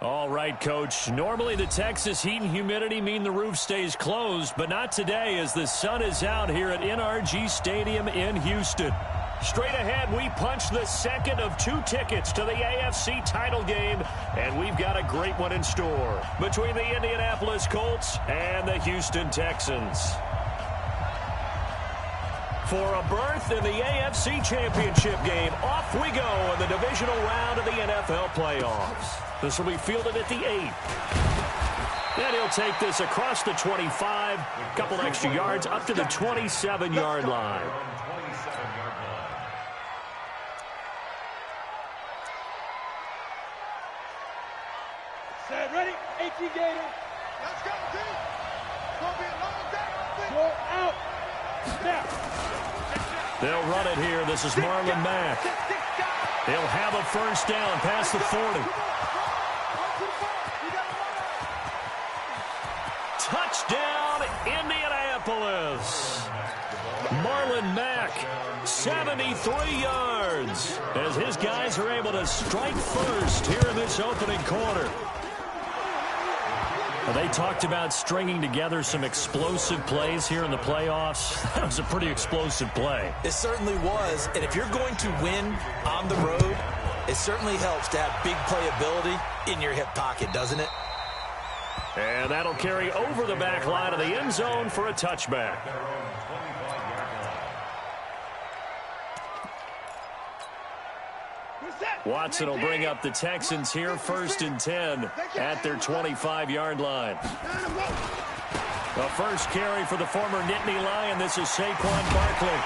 All right, Coach. Normally the Texas heat and humidity mean the roof stays closed, but not today as the sun is out here at NRG Stadium in Houston. Straight ahead, we punch the second of 2 tickets to the AFC title game, and we've got a great one in store between the Indianapolis Colts and the Houston Texans. For a berth in the AFC Championship game, off we go in the Divisional Round of the NFL playoffs. This will be fielded at the 8. Then he'll take this across the 25, a couple extra yards up to the 27-yard line. Set, ready? 18 Gator. Let's go, team. It's going to be a long day. Go out. Snap. They'll run it here. This is Marlon Mack. He'll have a first down past the 40. Touchdown, Indianapolis. Marlon Mack, 73 yards, as his guys are able to strike first here in this opening quarter. They talked about stringing together some explosive plays here in the playoffs. That was a pretty explosive play. It certainly was, and if you're going to win on the road, it certainly helps to have big playability in your hip pocket, doesn't it? And that'll carry over the back line of the end zone for a touchback. Watson will bring up the Texans here, 1st and 10 at their 25-yard line. The first carry for the former Nittany Lion. This is Saquon Barkley.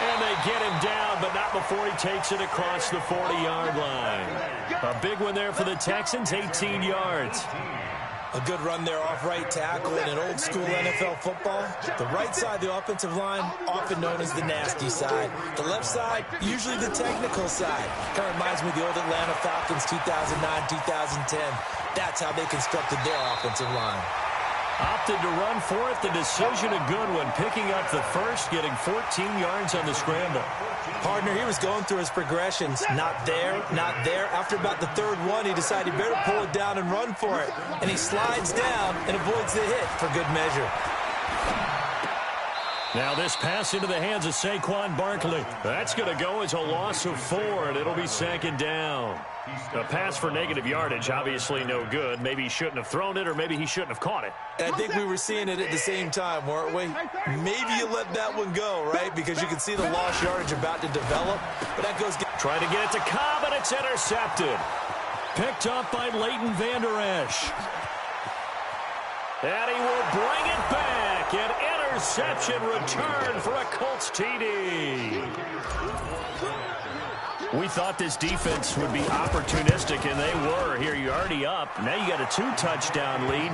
And they get him down, but not before he takes it across the 40-yard line. A big one there for the Texans, 18 yards. A good run there off right tackle in an old-school NFL football. The right side of the offensive line, often known as the nasty side. The left side, usually the technical side. Kind of reminds me of the old Atlanta Falcons 2009-2010. That's how they constructed their offensive line. Opted to run for it. The decision a good one. Picking up the first, getting 14 yards on the scramble. Partner, he was going through his progressions. Not there, not there. After about the 3rd one, he decided he better pull it down and run for it. And he slides down and avoids the hit for good measure. Now this pass into the hands of Saquon Barkley. That's going to go as a loss of 4, and it'll be 2nd down. A pass for negative yardage, obviously no good. Maybe he shouldn't have thrown it, or maybe he shouldn't have caught it. I think we were seeing it at the same time, weren't we? Maybe you let that one go, right? Because you can see the lost yardage about to develop. But that goes... Trying to get it to Cobb, and it's intercepted. Picked up by Leighton Vander Esch. And he will bring it back. An interception return for a Colts TD. We thought this defense would be opportunistic, and they were. Here, you're already up. Now you got a 2-touchdown lead.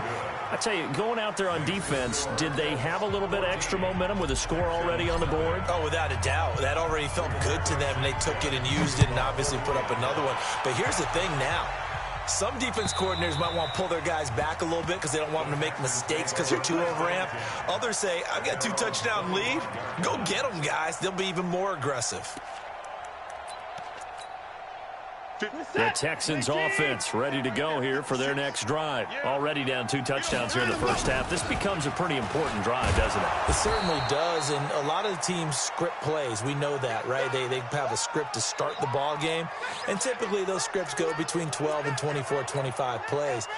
I tell you, going out there on defense, did they have a little bit of extra momentum with a score already on the board? Oh, without a doubt. That already felt good to them, and they took it and used it and obviously put up another one. But here's the thing now. Some defense coordinators might want to pull their guys back a little bit because they don't want them to make mistakes because they're too overamped. Others say, I've got a 2-touchdown lead. Go get them, guys. They'll be even more aggressive. The Texans offense ready to go here for their next drive. Already down 2 touchdowns here in the first half. This becomes a pretty important drive, doesn't it? It certainly does, and a lot of the teams script plays. We know that, right? They have a script to start the ball game, and typically those scripts go between 12 and 24, 25 plays.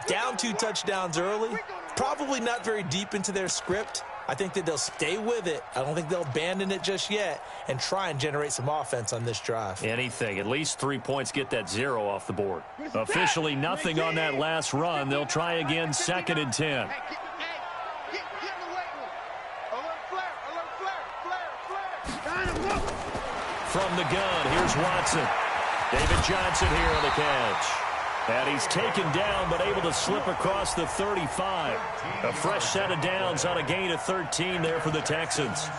Down 2 touchdowns early, probably not very deep into their script. I think that they'll stay with it. I don't think they'll abandon it just yet and try and generate some offense on this drive. Anything. At least 3 points, get that 0 off the board. Officially nothing on that last run. They'll try again, 2nd and 10. From the gun, here's Watson. David Johnson here on the catch. And he's taken down, but able to slip across the 35. A fresh set of downs on a gain of 13 there for the Texans.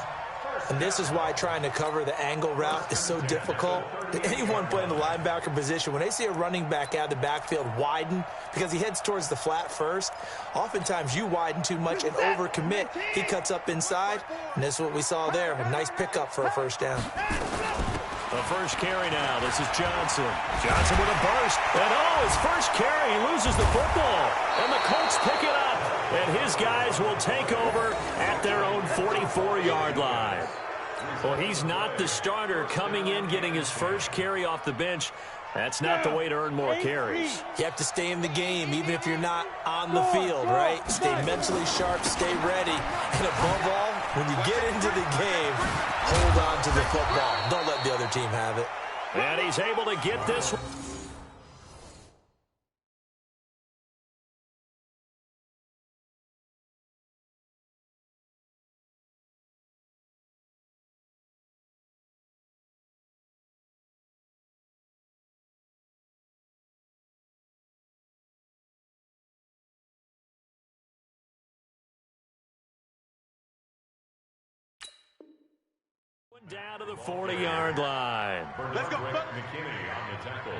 And this is why trying to cover the angle route is so difficult. Anyone playing the linebacker position, when they see a running back out of the backfield widen because he heads towards the flat first, oftentimes you widen too much and overcommit. He cuts up inside, and this is what we saw there. A nice pickup for a first down. The first carry now. This is Johnson. Johnson with a burst. And his first carry, he loses the football. And the Colts pick it up. And his guys will take over at their own 44-yard line. Well, he's not the starter coming in, getting his first carry off the bench. That's not the way to earn more carries. You have to stay in the game, even if you're not on the field, right? Stay mentally sharp, stay ready. And above all, when you get into the game, hold on to the football. Don't let the other team have it. And he's able to get this one. Down to the 40-yard line. Let's go. McKinney on the tackle.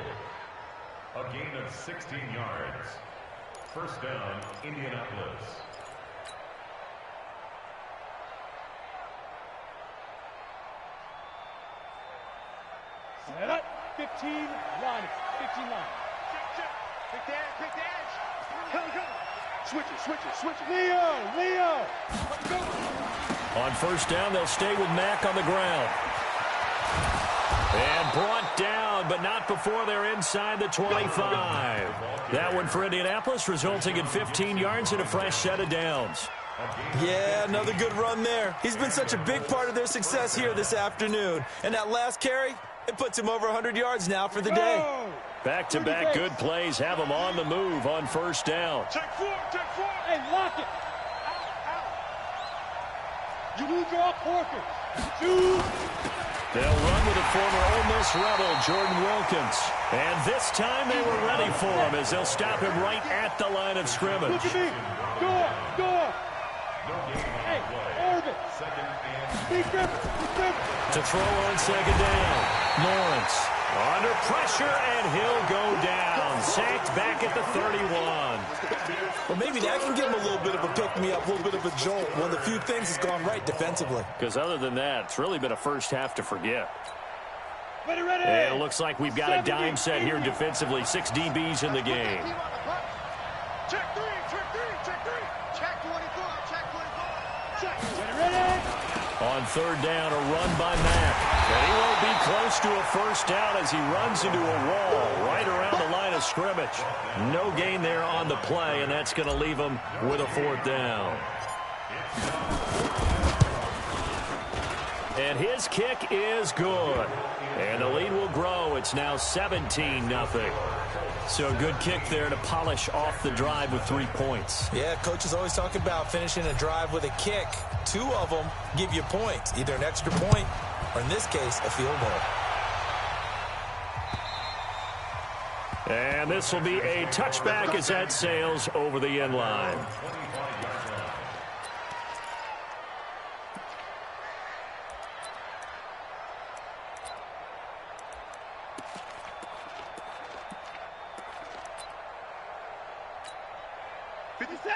A gain of 16 yards. First down, Indianapolis. Set up. 15 line. 15 line. Big dash. Go. Switch it. Leo. Let's go. On first down, they'll stay with Mack on the ground. And brought down, but not before they're inside the 25. That one for Indianapolis, resulting in 15 yards and a fresh set of downs. Yeah, another good run there. He's been such a big part of their success here this afternoon. And that last carry, it puts him over 100 yards now for the day. Back-to-back good plays have him on the move on first down. Check four. Hey, lock it. You need your quarter. Two. They'll run with a former Ole Miss Rebel, Jordan Wilkins. And this time they were ready for him as they'll stop him right at the line of scrimmage. Look at me. Door. Hey, orbit. Be careful. To throw on second down. Lawrence under pressure, and he'll go down. Sacked back at the 31. Well, maybe that can give him a little bit of a pick-me-up, a little bit of a jolt. One of the few things has gone right defensively. Because other than that, it's really been a first half to forget. Ready. And it looks like we've got a dime set here defensively. 6 DBs in the game. Check three. Check 24. Ready. On third down, a run by Mack. And he won't be close to a first down as he runs into a wall right around the line of scrimmage. No gain there on the play, and that's going to leave him with a fourth down. And his kick is good. And the lead will grow. It's now 17-0. So a good kick there to polish off the drive with 3 points. Yeah, coaches always talk about finishing a drive with a kick. 2 of them give you points, either an extra point or, in this case, a field goal. And this will be a touchback as that sails over the end line.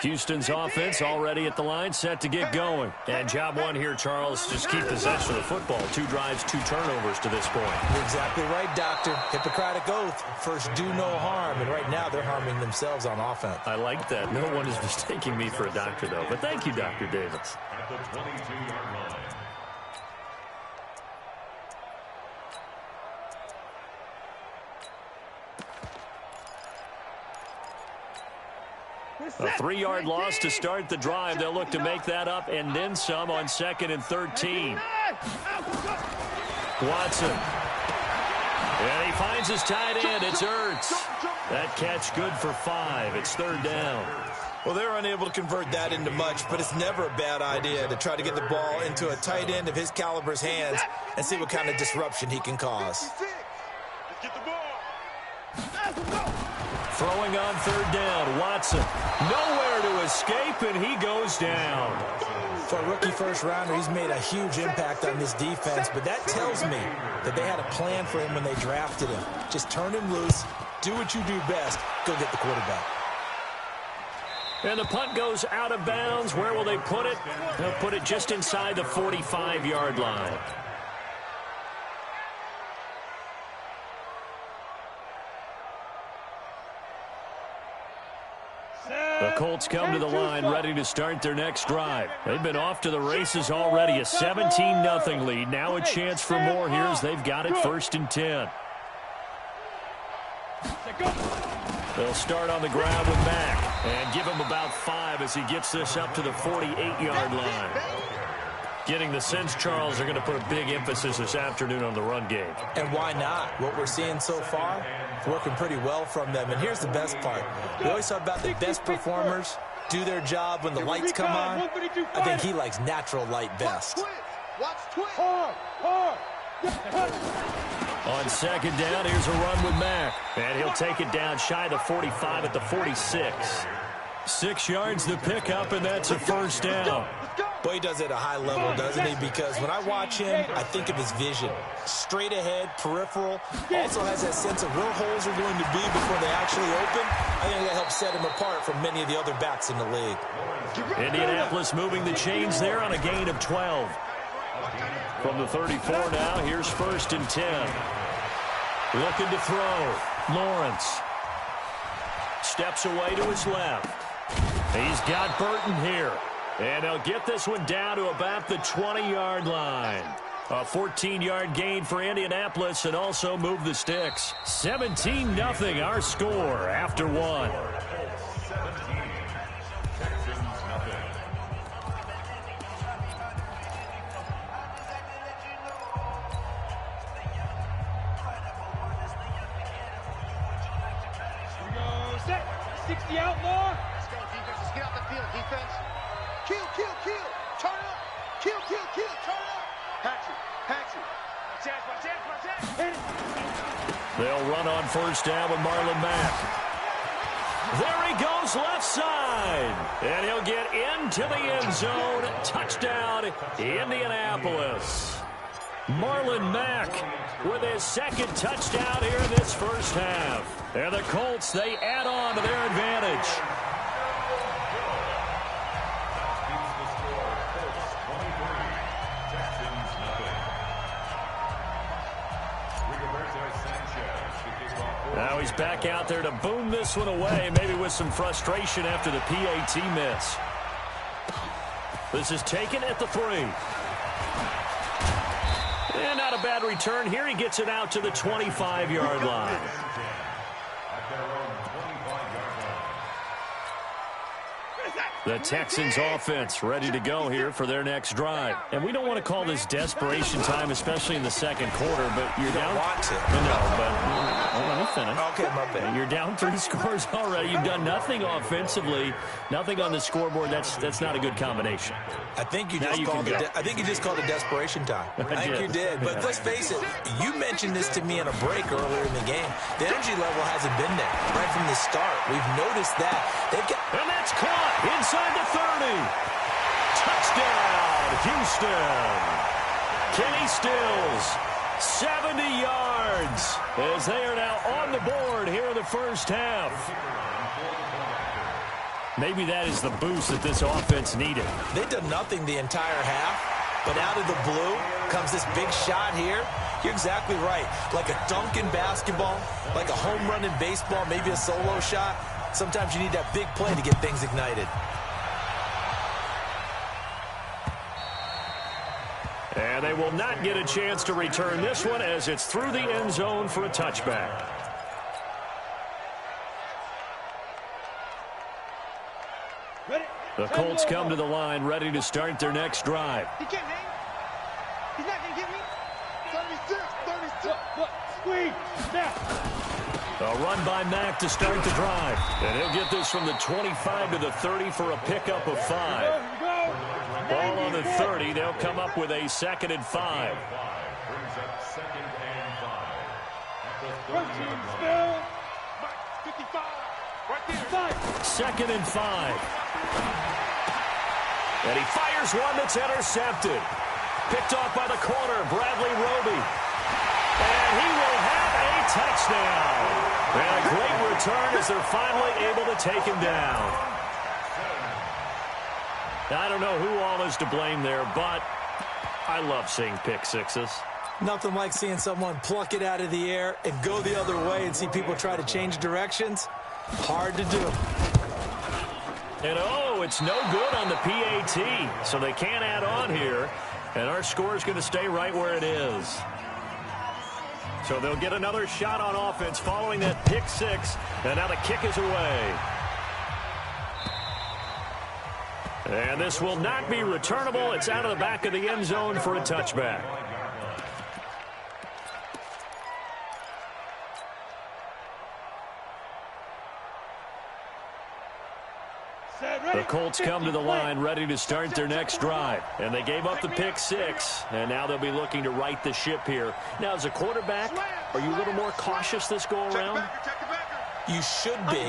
Houston's offense already at the line, set to get going. And job one here, Charles, just keep possession of the football. 2 drives, 2 turnovers to this point. You're exactly right, Doctor. Hippocratic oath. First, do no harm. And right now, they're harming themselves on offense. I like that. No one is mistaking me for a doctor, though. But thank you, Dr. Davis. At the 22-yard line. A 3-yard loss to start the drive. They'll look to make that up and then some on 2nd and 13. Watson. And he finds his tight end. It's Ertz. That catch good for 5. It's 3rd down. Well, they're unable to convert that into much, but it's never a bad idea to try to get the ball into a tight end of his caliber's hands and see what kind of disruption he can cause. Get the ball. Throwing on 3rd down, Watson. Nowhere to escape, and he goes down. For a rookie first-rounder, he's made a huge impact on this defense, but that tells me that they had a plan for him when they drafted him. Just turn him loose, do what you do best, go get the quarterback. And the punt goes out of bounds. Where will they put it? They'll put it just inside the 45-yard line. The Colts come to the line ready to start their next drive. They've been off to the races already. A 17-0 lead. Now a chance for more here as they've got it 1st and 10. They'll start on the ground with Mack and give him about 5 as he gets this up to the 48-yard line. Getting the sense, Charles, they're going to put a big emphasis this afternoon on the run game. And why not? What we're seeing so far, working pretty well from them. And here's the best part. We always talk about the best performers do their job when the lights come on. I think he likes natural light best. On 2nd down, here's a run with Mack. And he'll take it down shy of the 45 at the 46. 6 yards the pickup, and that's a 1st down. Boy, he does it at a high level, doesn't he? Because when I watch him, I think of his vision. Straight ahead, peripheral. Also has that sense of where holes are going to be before they actually open. I think that helps set him apart from many of the other backs in the league. Indianapolis moving the chains there on a gain of 12. From the 34 now, here's 1st and 10. Looking to throw. Lawrence. Steps away to his left. He's got Burton here. And they'll get this one down to about the 20-yard line. A 14-yard gain for Indianapolis and also move the sticks. 17-0 our score after 1. Here we go, set. 60 outlaw. Let's go, defense. Let's get out the field, defense. Kill, kill, kill. Turn up. Kill, kill, kill. Turn up. Hatchet, hatchet. Hit it. They'll run on 1st down with Marlon Mack. There he goes left side. And he'll get into the end zone. Touchdown, Indianapolis. Marlon Mack with his 2nd touchdown here in this 1st half. And the Colts, they add on to their advantage. Now he's back out there to boom this one away, maybe with some frustration after the PAT miss. This is taken at the 3. And not a bad return here. He gets it out to the 25-yard line. The Texans offense ready to go here for their next drive. And we don't want to call this desperation time, especially in the 2nd quarter, but you're down. Want to. No, but let me finish. Okay, my bad. You're down 3 scores already. You've done nothing offensively, nothing on the scoreboard. That's not a good combination. I think you just called it. I think you just called it desperation time. I think you did. But let's face it. You mentioned this to me in a break earlier in the game. The energy level hasn't been there right from the start. We've noticed that. And that's caught inside the 30. Touchdown, Houston. Kenny Stills, 70 yards as they are now on the board here in the 1st half. Maybe that is the boost that this offense needed. They've done nothing the entire half, but out of the blue comes this big shot here. You're exactly right. Like a dunk in basketball, like a home run in baseball, maybe a solo shot. Sometimes you need that big play to get things ignited. And they will not get a chance to return this one as it's through the end zone for a touchback. The Colts come to the line ready to start their next drive. He can't hang. He's not going to get me. 36. Squeeze. Now. A run by Mack to start the drive. And he'll get this from the 25 to the 30 for a pickup of 5. Ball on the 30. They'll come up with a 2nd and 5. Brings up 2nd and 5. At the 55. Right there. 2nd and 5. And he fires one that's intercepted. Picked off by the corner, Bradley Roby. And he will have a touchdown. And a great return as they're finally able to take him down. I don't know who all is to blame there, but I love seeing pick sixes. Nothing like seeing someone pluck it out of the air and go the other way and see people try to change directions. Hard to do. And oh, it's no good on the PAT. So they can't add on here. And our score is going to stay right where it is. So they'll get another shot on offense following that pick six. And now the kick is away. And this will not be returnable. It's out of the back of the end zone for a touchback. The Colts come to the line ready to start their next drive. And they gave up the pick six. And now they'll be looking to right the ship here. Now, as a quarterback, are you a little more cautious this go-around? You should be,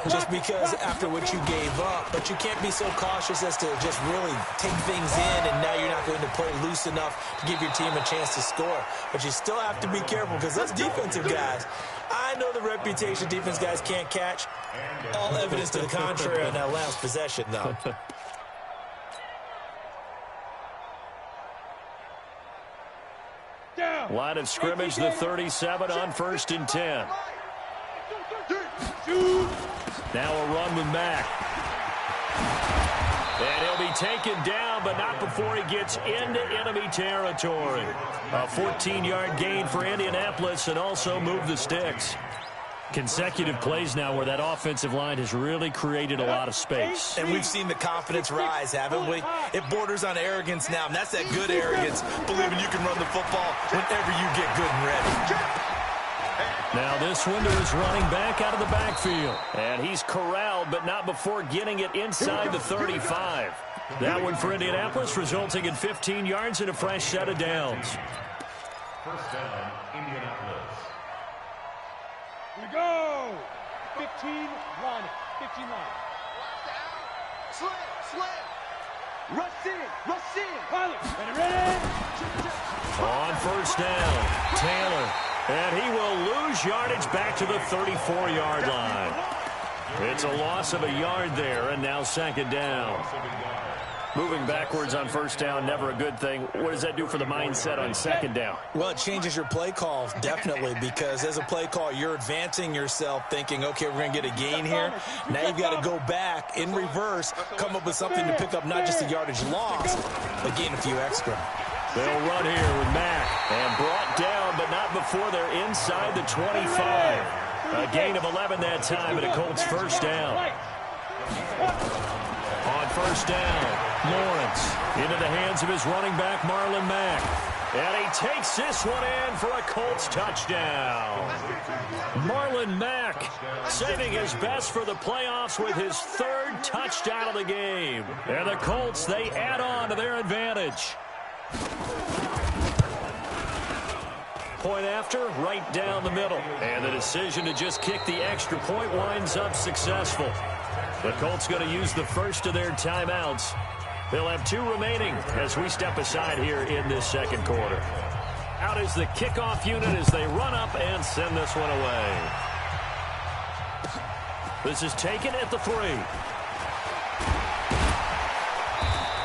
just because after what you gave up. But you can't be so cautious as to just really take things in, and now you're not going to play loose enough to give your team a chance to score. But you still have to be careful, because those defensive guys, I know the reputation defense guys can't catch. All evidence to the contrary on that last possession, though. Line of scrimmage, the 37 on 1st and 10. Now a run with Mack. And he'll be taken down, but not before he gets into enemy territory. A 14-yard gain for Indianapolis, and also move the sticks. Consecutive plays now where that offensive line has really created a lot of space. And we've seen the confidence rise, haven't we? It borders on arrogance now, and that's that good arrogance, believing you can run the football whenever you get good and ready. Now this one to his running back out of the backfield. And he's corralled, but not before getting it inside the 35. That one for Indianapolis, resulting in 15 yards and a fresh set of downs. First down, Indianapolis. Here we go. 15 line. 15 line. Slam. Rush in. Pilot. Ready. On first down, Taylor. And he will lose yardage back to the 34-yard line. It's a loss of a yard there, and now second down. Moving backwards on first down, never a good thing. What does that do for the mindset on second down? Well, it changes your play call, definitely, because as a play call, you're advancing yourself thinking, okay, we're going to get a gain here. Now you've got to go back in reverse, come up with something to pick up not just a yardage loss, but gain a few extra. They'll run here with Mack, and brought down, but not before they're inside the 25. A gain of 11 that time, and a Colts first down. On first down, Lawrence into the hands of his running back, Marlon Mack. And he takes this one in for a Colts touchdown. Marlon Mack saving his best for the playoffs with his third touchdown of the game. And the Colts, they add on to their advantage. Point after, right down the middle. And the decision to just kick the extra point winds up successful. The Colts going to use the first of their timeouts. They'll have 2 remaining as we step aside here in this second quarter. Out is the kickoff unit as they run up and send this one away. This is taken at the 3.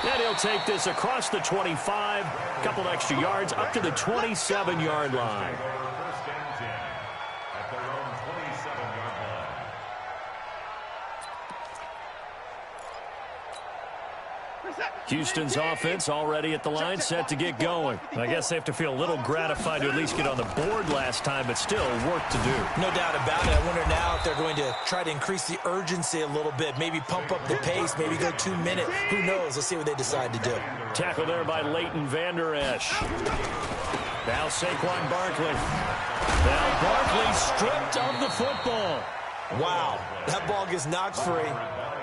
And he'll take this across the 25, a couple extra yards, up to the 27-yard line. First and 10 at their own 27-yard line. Houston's offense already at the line, set to get going. I guess they have to feel a little gratified to at least get on the board last time, but still work to do. No doubt about it. I wonder now if they're going to try to increase the urgency a little bit, maybe pump up the pace, maybe go 2 minutes. Who knows? Let's see what they decide to do. Tackle there by Leighton Vander Esch. Now Saquon Barkley. Now Barkley stripped of the football. Wow, that ball gets knocked free,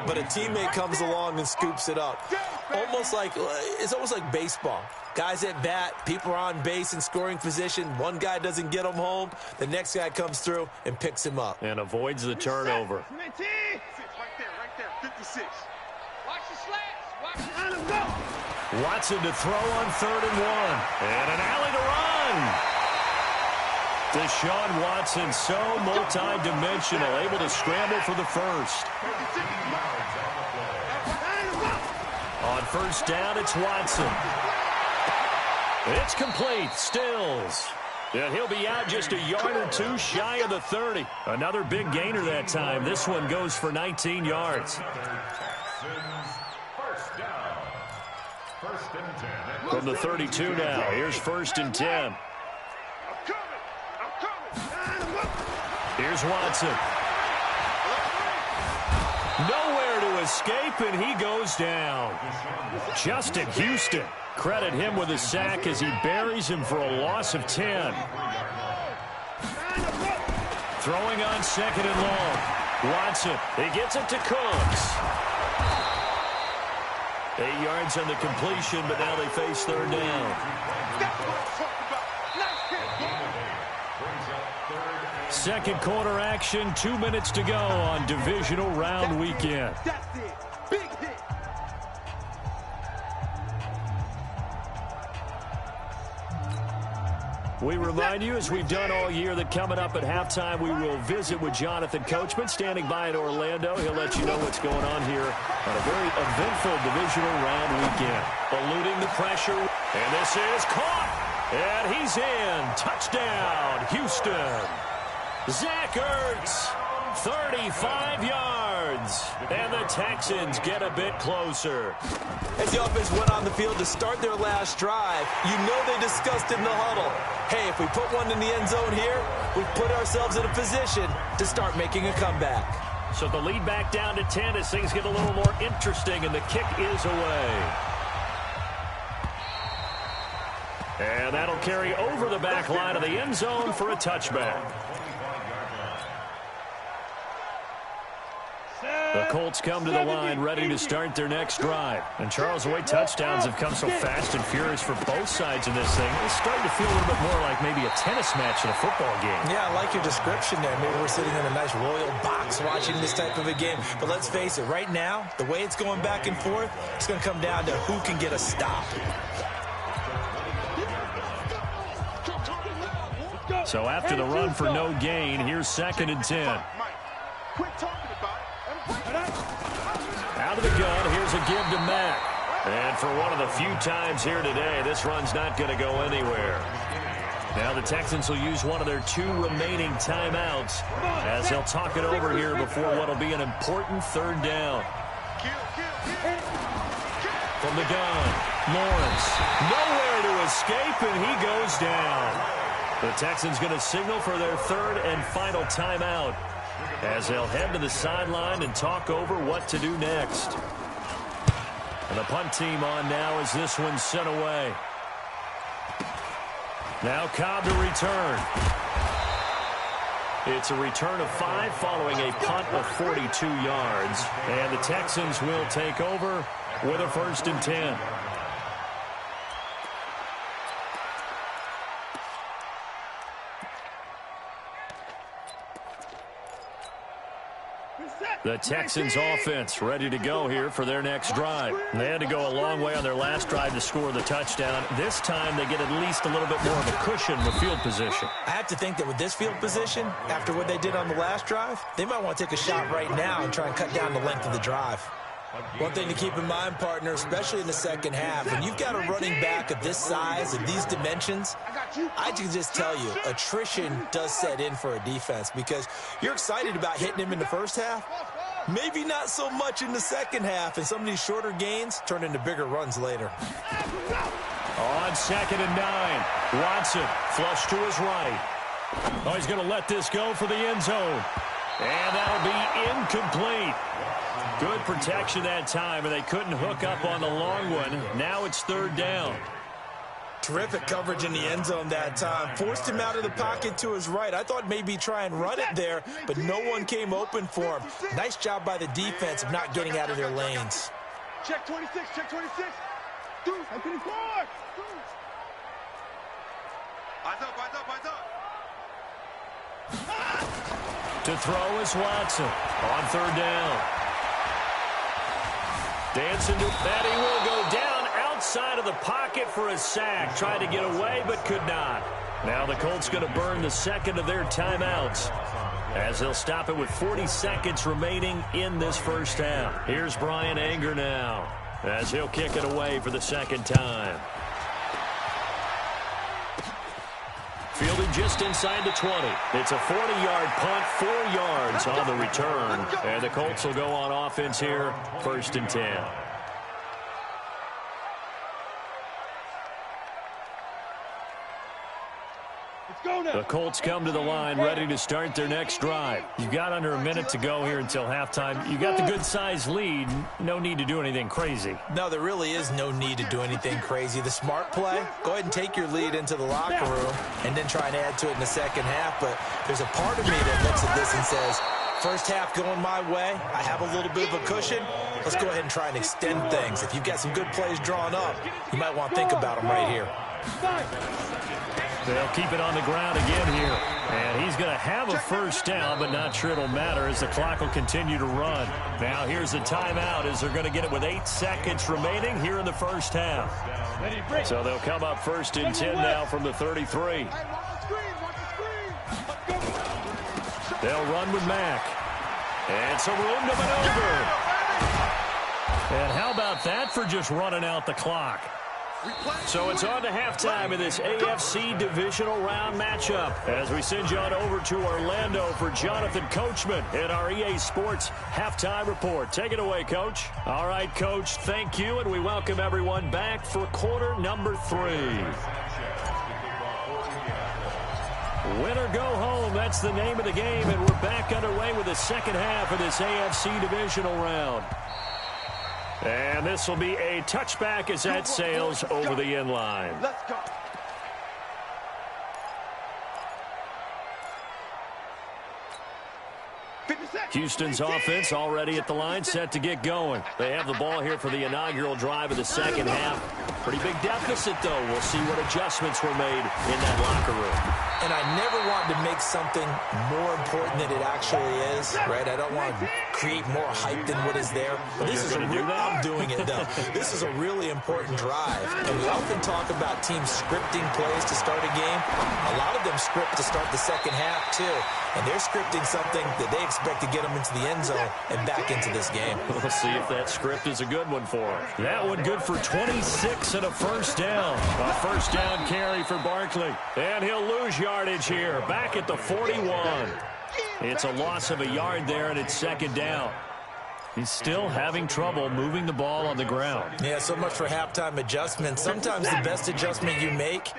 but a teammate comes along and scoops it up. It's almost like baseball. Guys at bat, people are on base in scoring position. One guy doesn't get him home. The next guy comes through and picks him up. And avoids the turnover. Right there. 56. Watch the slats. Watson to throw on 3rd and 1. And an alley to run. Deshaun Watson, so multi-dimensional, able to scramble for the first. On first down, it's Watson. It's complete. Stills. And he'll be out just a yard or 2 shy of the 30. Another big gainer that time. This one goes for 19 yards. Texans, first down. First and 10. From the 32 now, here's first and 10. Here's Watson. Nowhere to escape, and he goes down. Justin Houston, credit him with a sack as he buries him for a loss of 10. Throwing on second and long. Watson, he gets it to Cooks. 8 yards on the completion, but now they face third down. Second quarter action, 2 minutes to go on Divisional Round weekend. That's it. Big hit. We remind you, as we've done all year, that coming up at halftime, we will visit with Jonathan Coachman, standing by in Orlando. He'll let you know what's going on here on a very eventful Divisional Round weekend. Eluding the pressure, and this is caught, and he's in. Touchdown, Houston. Zach Ertz, 35 yards, and the Texans get a bit closer. As the offense went on the field to start their last drive, you know they discussed in the huddle, hey, if we put one in the end zone here, we've put ourselves in a position to start making a comeback. So the lead back down to 10 as things get a little more interesting, and the kick is away. And that'll carry over the back line of the end zone for a touchback. The Colts come to the line ready to start their next drive. And Charles, the way touchdowns have come so fast and furious for both sides in this thing, it's starting to feel a little bit more like maybe a tennis match in a football game. Yeah, I like your description there. Maybe we're sitting in a nice royal box watching this type of a game. But let's face it, right now, the way it's going back and forth, it's going to come down to who can get a stop. So after the run for no gain, here's second and 10. Quit talking about it. Out of the gun, here's a give to Mack. And for one of the few times here today, this run's not going to go anywhere. Now the Texans will use one of their 2 remaining timeouts as they'll talk it over here before what will be an important third down. From the gun, Lawrence, nowhere to escape, and he goes down. The Texans going to signal for their third and final timeout as they'll head to the sideline and talk over what to do next. And the punt team on now as this one's sent away. Now Cobb to return. It's a return of 5 following a punt of 42 yards. And the Texans will take over with a first and 10. The Texans offense ready to go here for their next drive. They had to go a long way on their last drive to score the touchdown. This time they get at least a little bit more of a cushion with field position. I have to think that with this field position, after what they did on the last drive, they might want to take a shot right now and try and cut down the length of the drive. One thing to keep in mind, partner, especially in the second half, when you've got a running back of this size and these dimensions, I can just tell you, attrition does set in for a defense because you're excited about hitting him in the first half. Maybe not so much in the second half, and some of these shorter gains turn into bigger runs later. On second and 9, Watson flush to his right. Oh, he's going to let this go for the end zone. And that'll be incomplete. Good protection that time, and they couldn't hook up on the long one. Now it's third down. Terrific coverage in the end zone that time. Forced him out of the pocket to his right. I thought maybe try and run it there, but no one came open for him. Nice job by the defense of not getting out of their lanes. Check 26, check 26. Dude, I'm getting forward. Eyes up, eyes up, eyes up. To throw is Watson on third down. Dancing to that, he will go down outside of the pocket for a sack. Tried to get away, but could not. Now the Colts going to burn the second of their timeouts as they'll stop it with 40 seconds remaining in this first half. Here's Brian Anger now as he'll kick it away for the second time. Fielded just inside the 20. It's a 40-yard punt, 4 yards on the return. And the Colts will go on offense here, 1st and 10. The Colts come to the line ready to start their next drive. You've got under a minute to go here until halftime. You got the good-sized lead. No need to do anything crazy. No, there really is no need to do anything crazy. The smart play, go ahead and take your lead into the locker room and then try and add to it in the second half. But there's a part of me that looks at this and says, first half going my way, I have a little bit of a cushion. Let's go ahead and try and extend things. If you've got some good plays drawn up, you might want to think about them right here. They'll keep it on the ground again here. And he's going to have a first down, but not sure it'll matter as the clock will continue to run. Now here's a timeout as they're going to get it with 8 seconds remaining here in the first half. So they'll come up 1st and 10 now from the 33. They'll run with Mack. And some room to maneuver. And how about that for just running out the clock? So it's on to halftime in this AFC Divisional Round matchup as we send you on over to Orlando for Jonathan Coachman in our EA Sports Halftime Report. Take it away, Coach. All right, Coach, thank you, and we welcome everyone back for quarter number 3. Win or go home, that's the name of the game, and we're back underway with the second half of this AFC Divisional Round. And this will be a touchback as that sails over the end line. Let's go. Houston's offense already at the line, set to get going. They have the ball here for the inaugural drive of the second half. Pretty big deficit, though. We'll see what adjustments were made in that locker room. And I never want to make something more important than it actually is, right? I don't want to create more hype than what is there. But this is a real, I'm doing it, though. This is a really important drive. And we often talk about teams scripting plays to start a game. A lot of them script to start the second half, too. And they're scripting something that they expect to get them into the end zone and back into this game. We'll see if that script is a good one for them. That one good for 26 and a first down. A first down carry for Barkley. And he'll lose yardage here. Back at the 41. It's a loss of a yard there, and it's second down. He's still having trouble moving the ball on the ground. Yeah, so much for halftime adjustment. Sometimes the best adjustment you make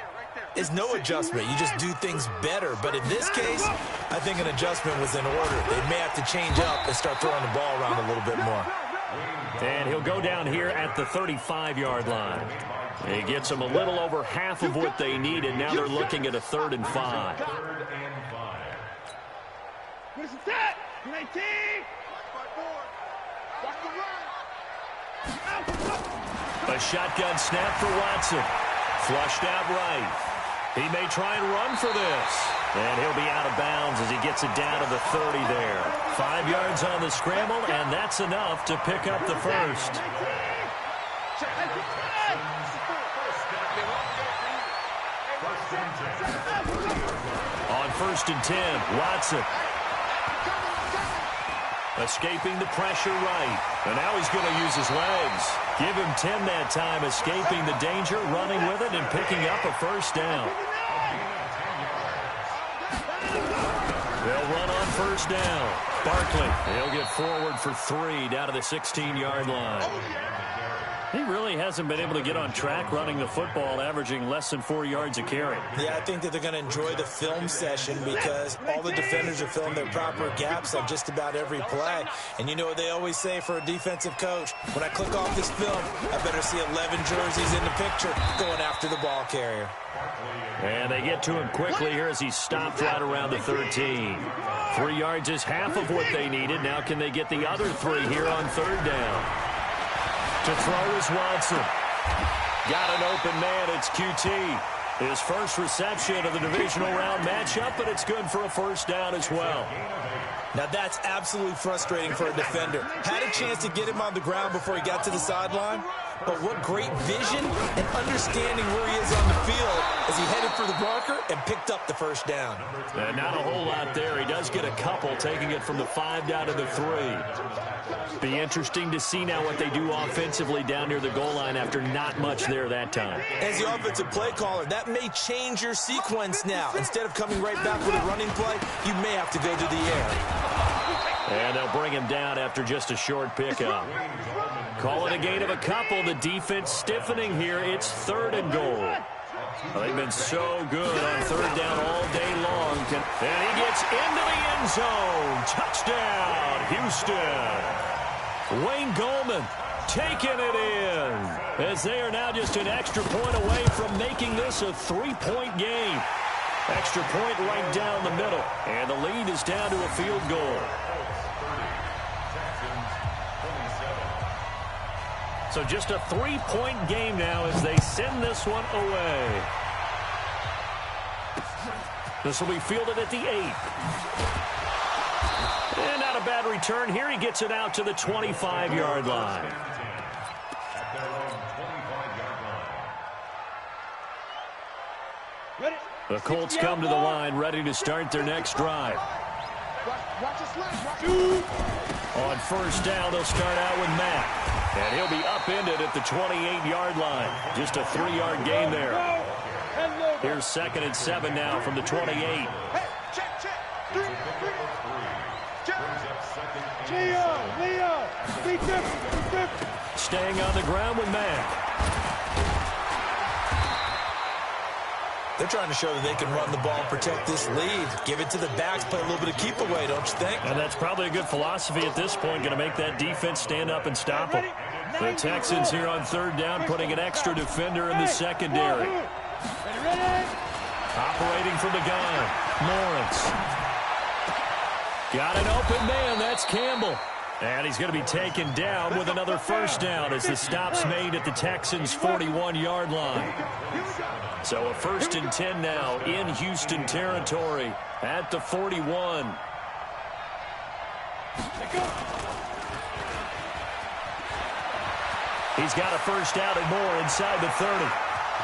is no adjustment. You just do things better. But in this case, I think an adjustment was in order. They may have to change up and start throwing the ball around a little bit more. And he'll go down here at the 35-yard line. He gets them a little over half of what they needed. Now they're looking at a 3rd and 5. A shotgun snap for Watson. Flushed out right. He may try and run for this. And he'll be out of bounds as he gets it down to the 30 there. 5 yards on the scramble, and that's enough to pick up the first. On 1st and 10, Watson. Escaping the pressure right. And now he's going to use his legs. Give him 10 that time, escaping the danger, running with it, and picking up a first down. They'll run on first down. Barkley, he'll get forward for 3 down to the 16-yard line. He really hasn't been able to get on track running the football, averaging less than 4 yards a carry. Yeah, I think that they're going to enjoy the film session because all the defenders are filling their proper gaps on just about every play. And you know what they always say for a defensive coach? When I click off this film, I better see 11 jerseys in the picture going after the ball carrier. And they get to him quickly here as he's stopped right around the 13. 3 yards is half of what they needed. Now can they get the other 3 here on 3rd down? To throw is Watson. Got an open man. It's QT. His first reception of the divisional round matchup, but it's good for a first down as well. Now that's absolutely frustrating for a defender. Had a chance to get him on the ground before he got to the sideline, but what great vision and understanding where he is on the field as he headed for the marker and picked up the first down. Not a whole lot there. He does get a couple, taking it from the 5 down to the 3. Be interesting to see now what they do offensively down near the goal line after not much there that time. As the offensive play caller, that may change your sequence now. Instead of coming right back with a running play, you may have to go to the air. And they'll bring him down after just a short pickup. Call it a gain of a couple. The defense stiffening here. It's 3rd and goal. Well, they've been so good on 3rd down all day long. And he gets into the end zone. Touchdown, Houston. Wayne Goldman taking it in as they are now just an extra point away from making this a 3-point game. Extra point right down the middle. And the lead is down to a field goal. So just a 3-point game now as they send this one away. This will be fielded at the 8. And not a bad return here. He gets it out to the 25-yard line. The Colts come to the line, ready to start their next drive. On 1st down, they'll start out with Matt. And he'll be upended at the 28-yard line. Just a 3-yard gain there. Here's 2nd and 7 now from the 28. Staying on the ground with Mack. They're trying to show that they can run the ball and protect this lead. Give it to the backs, play a little bit of keep away, don't you think? And that's probably a good philosophy at this point, going to make that defense stand up and stop them. The Texans here on 3rd down, putting an extra defender in the secondary. Operating from the gun, Lawrence. Got an open man, that's Campbell. And he's going to be taken down with another 1st down as the stop's made at the Texans' 41-yard line. So a 1st and 10 now in Houston territory at the 41. He's got a 1st out and more inside the 30.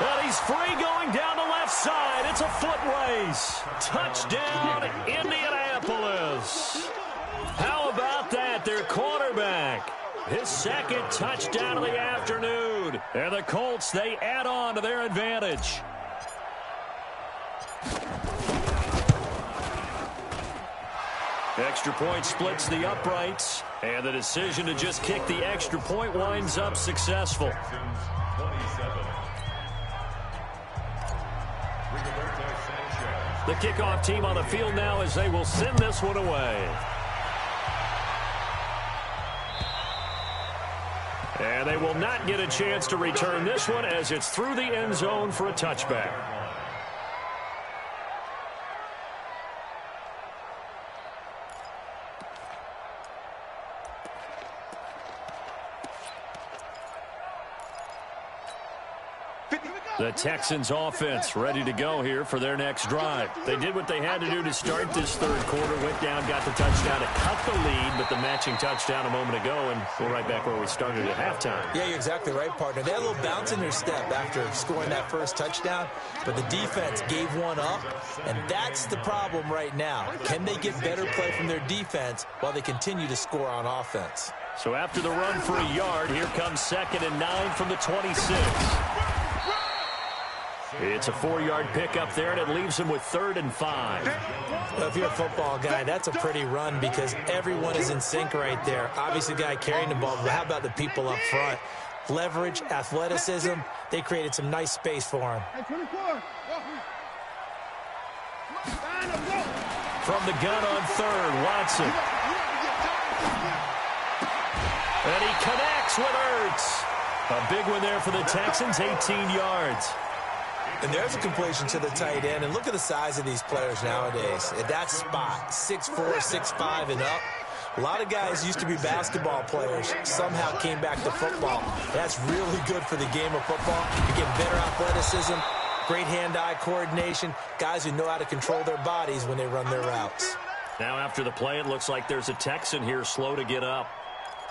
And he's free going down the left side. It's a foot race. Touchdown, Indianapolis. How about that? Their quarterback. His 2nd touchdown of the afternoon. And the Colts, they add on to their advantage. Extra point splits the uprights. And the decision to just kick the extra point winds up successful. The kickoff team on the field now as they will send this one away. And they will not get a chance to return this one as it's through the end zone for a touchback. The Texans offense ready to go here for their next drive. They did what they had to do to start this 3rd quarter. Went down, got the touchdown to cut the lead, but the matching touchdown a moment ago, and we're right back where we started at halftime. Yeah, you're exactly right, partner. They had a little bounce in their step after scoring that 1st touchdown, but the defense gave one up, and that's the problem right now. Can they get better play from their defense while they continue to score on offense? So after the run for a yard, here comes 2nd and 9 from the 26. It's a 4-yard pickup there, and it leaves him with 3rd and 5. Well, if you're a football guy, that's a pretty run because everyone is in sync right there. Obviously, the guy carrying the ball, but how about the people up front? Leverage, athleticism, they created some nice space for him. From the gun on 3rd, Watson. And he connects with Ertz. A big one there for the Texans, 18 yards. And there's a completion to the tight end. And look at the size of these players nowadays. At that spot, 6'4", 6'5", and up. A lot of guys used to be basketball players. Somehow came back to football. That's really good for the game of football. You get better athleticism, great hand-eye coordination, guys who know how to control their bodies when they run their routes. Now after the play, it looks like there's a Texan here slow to get up.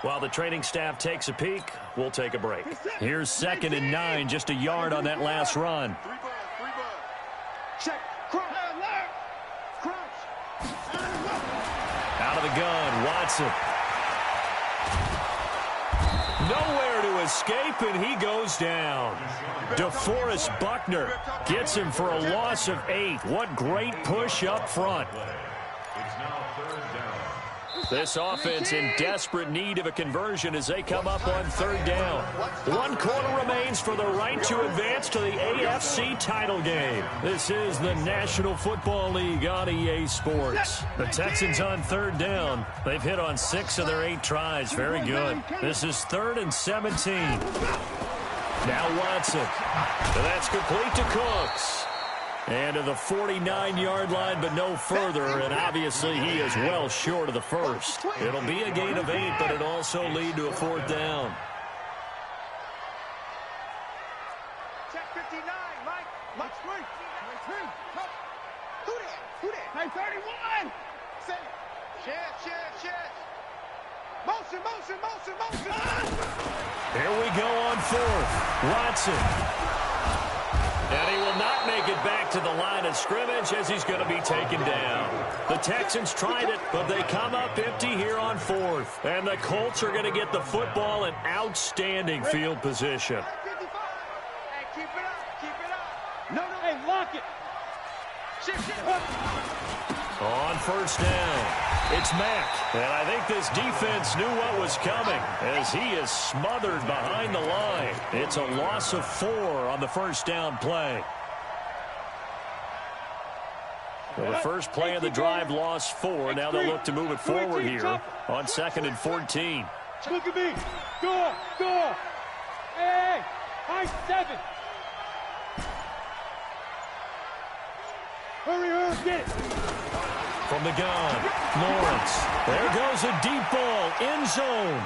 While the training staff takes a peek, we'll take a break. Here's 2nd and 9, just a yard on that last run. Check. Crouch. Crouch. Out of the gun, Watson. Nowhere to escape, and he goes down. DeForest Buckner gets him for a loss of 8. What great push up front. It's now third down. This offense in desperate need of a conversion as they come up on third down. 1 quarter remains for the right to advance to the AFC title game. This is the National Football League on EA Sports. The Texans on third down. They've hit on 6 of their 8 tries. Very good. This is 3rd and 17. Now Watson. And that's complete to Cooks. And to the 49-yard line, but no further, and obviously he is well short of the first. It'll be a gain of 8, but it'll also lead to a 4th down. Check 59, Mike. Mike, straight. Who that? Hey, 31. Say it. Chance. Motion. Here we go on 4th. Watson. And he will not make it back to the line of scrimmage as he's going to be taken down. The Texans tried it, but they come up empty here on 4th. And the Colts are going to get the football in outstanding field position. Hey, keep it up. No, hey, lock it. Shift. On 1st down, it's Mack. And I think this defense knew what was coming as he is smothered behind the line. It's a loss of 4 on the 1st down play. Well, the first play of the drive lost 4. Now they'll look to move it forward here on 2nd and 14. Look at me. Go. Hey, high 7. Hurry, get it. From the gun, Lawrence. There goes a deep ball, end zone.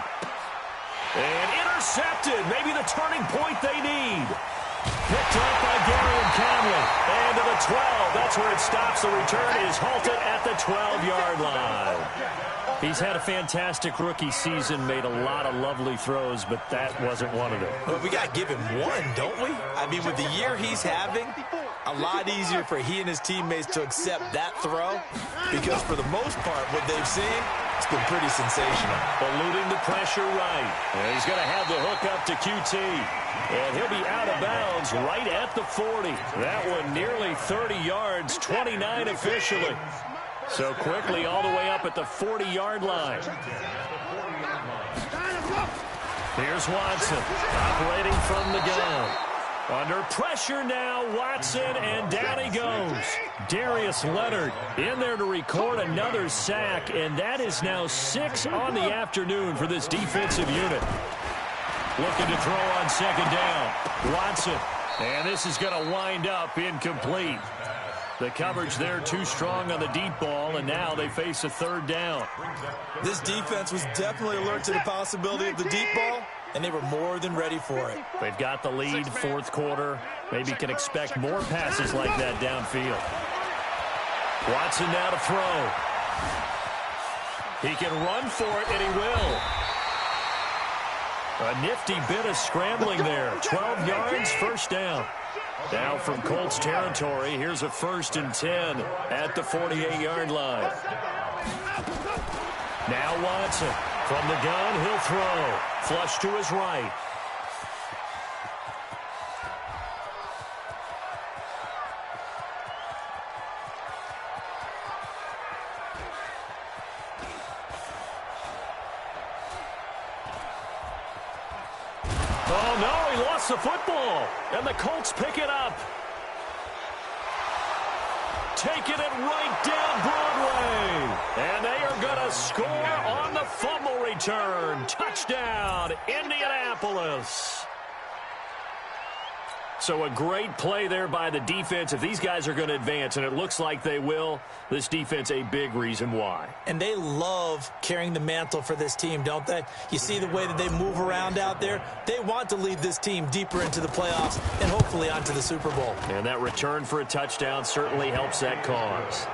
And intercepted. Maybe the turning point they need. Picked up by Gary and Conley. And to the 12. That's where it stops. The return is halted at the 12-yard line. He's had a fantastic rookie season, made a lot of lovely throws, but that wasn't one of them. Well, we got to give him one, don't we? I mean, with the year he's having, a lot easier for he and his teammates to accept that throw because for the most part, what they've seen, it's been pretty sensational. Eluding the pressure right. And he's going to have the hook up to QT. And he'll be out of bounds right at the 40. That one nearly 30 yards, 29 officially. So quickly all the way up at the 40-yard line. Here's Watson operating from the gun. Under pressure now, Watson, and down he goes. Darius Leonard in there to record another sack, and that is now 6 on the afternoon for this defensive unit. Looking to throw on 2nd down. Watson, and this is going to wind up incomplete. The coverage there too strong on the deep ball, and now they face a 3rd down. This defense was definitely alert to the possibility of the deep ball, and they were more than ready for it. They've got the lead, 4th quarter. Maybe can expect more passes like that downfield. Watson now to throw. He can run for it, and he will. A nifty bit of scrambling there. 12 yards, 1st down. Now from Colts territory, here's a 1st and 10 at the 48-yard line. Now Watson. From the gun, he'll throw. Flush to his right. Oh, no, he lost the football. And the Colts pick it up. Taking it right down Broadway. And they are going to score on the fumble return. Touchdown, Indianapolis. So a great play there by the defense. If these guys are going to advance, and it looks like they will, this defense a big reason why. And they love carrying the mantle for this team, don't they? You see the way that they move around out there? They want to lead this team deeper into the playoffs and hopefully onto the Super Bowl. And that return for a touchdown certainly helps that cause.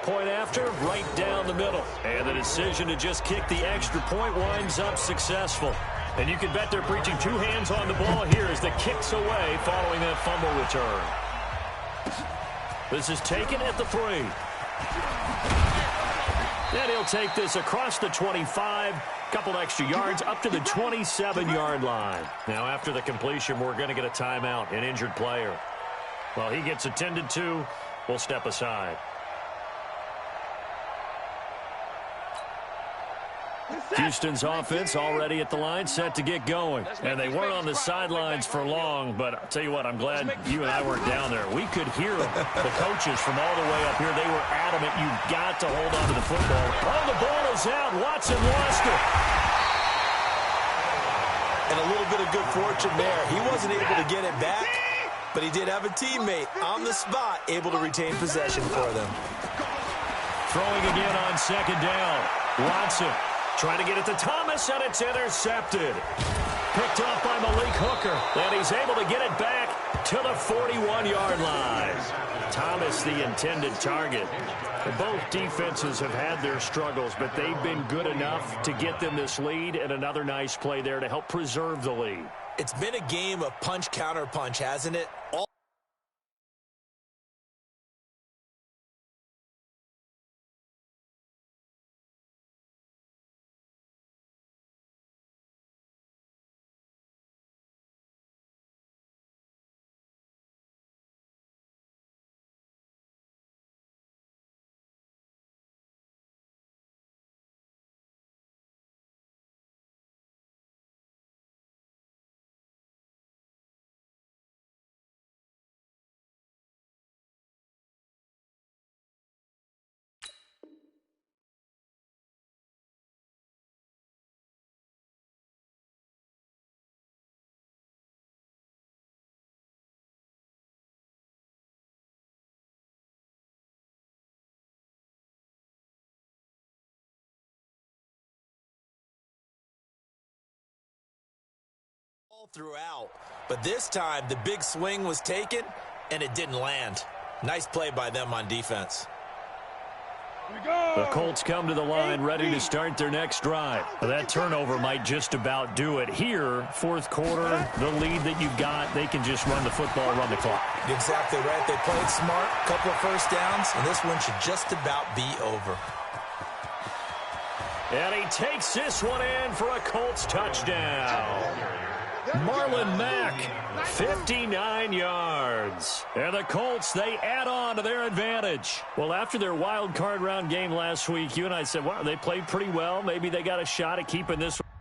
Point after, right down the middle. And the decision to just kick the extra point winds up successful. And you can bet they're preaching 2 hands on the ball here as the kick's away following that fumble return. This is taken at the 3. And he'll take this across the 25, couple extra yards up to the 27-yard line. Now, after the completion, we're going to get a timeout, an injured player. Well, he gets attended to. We'll step aside. Houston's offense already at the line, set to get going. And they weren't on the sidelines for long, but I'll tell you what, I'm glad you and I weren't down there. We could hear them. The coaches from all the way up here, they were adamant. You've got to hold on to the football. Oh, the ball is out. Watson lost it. And a little bit of good fortune there. He wasn't able to get it back, but he did have a teammate on the spot able to retain possession for them. Throwing again on second down. Watson trying to get it to Thomas, and it's intercepted. Picked off by Malik Hooker, and he's able to get it back to the 41-yard line. Thomas, the intended target. Both defenses have had their struggles, but they've been good enough to get them this lead, and another nice play there to help preserve the lead. It's been a game of punch-counter-punch, hasn't it? Throughout, but this time the big swing was taken and it didn't land. Nice play by them on defense. The Colts come to the line ready to start their next drive. That turnover might just about do it. Here, fourth quarter, the lead that you've got, they can just run the football, run the clock. Exactly right. They played smart, couple of first downs, and this one should just about be over. And he takes this one in for a Colts touchdown. Marlon Mack, 59 yards. And the Colts, they add on to their advantage. Well, after their wild card round game last week, you and I said, wow, they played pretty well. Maybe they got a shot at keeping this one.